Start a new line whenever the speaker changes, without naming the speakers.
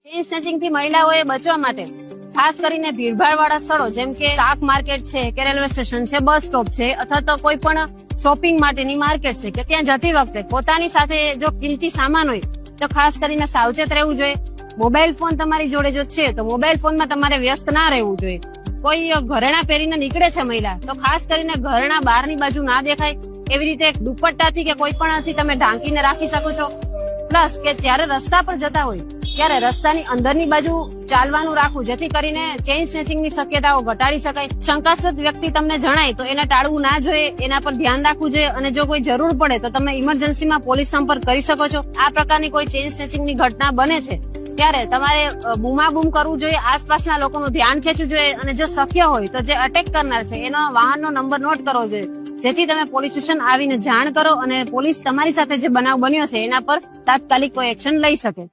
Chain snatching થી મહિલાઓએ બચવા માટે ખાસ કરીને ભીડભાડવાળા સ્થળો જેમ કે શાક માર્કેટ છે કે રેલવે સ્ટેશન છે, બસ સ્ટોપ છે અથવા તો કોઈ પણ શોપિંગ માટેની માર્કેટ છે કે ત્યાં જતી વખતે પોતાની સાથે જો કિંમતી સામાન હોય તો ખાસ કરીને સાવચેત રહેવું જોઈએ. મોબાઈલ ફોન તમારી જોડે જો છે તો મોબાઈલ ફોનમાં તમારે વ્યસ્ત ના રહેવું જોઈએ. કોઈ ઘરેણા પહેરીને નીકળે છે મહિલા તો ખાસ કરીને ઘરેણા બહારની બાજુ ના દેખાય એવી રીતે દુપટ્ટાથી કે કોઈ પણથી તમે ઢાંકીને રાખી શકો છો. પ્લસ કે જ્યારે રસ્તા પર જતા હોય ત્યારે રસ્તાની અંદરની બાજુ ચાલવાનું રાખવું જેથી કરીને ચેઇન સ્નેચિંગની શક્યતાઓ ઘટાડી શકાય. શંકાસ્પદ વ્યક્તિ તમને જણાય તો એને ટાળવું ના જોઈએ, એના પર ધ્યાન રાખવું જોઈએ અને જો કોઈ જરૂર પડે તો તમે ઇમરજન્સીમાં પોલીસ સંપર્ક કરી શકો છો. આ પ્રકારની કોઈ ચેઇન સ્નેચિંગની ઘટના બને છે ત્યારે તમારે બૂમાબૂમ કરવું જોઈએ, આસપાસના લોકોનું ધ્યાન ખેંચવું જોઈએ અને જો શક્ય હોય તો જે અટેક કરનાર છે એનો વાહનનો નંબર નોટ કરવો જોઈએ જેથી તમે પોલીસ સ્ટેશન આવીને જાણ કરો અને પોલીસ તમારી સાથે જે બનાવ બન્યો છે એના પર તાત્કાલિક કોઈ એક્શન લઈ શકે.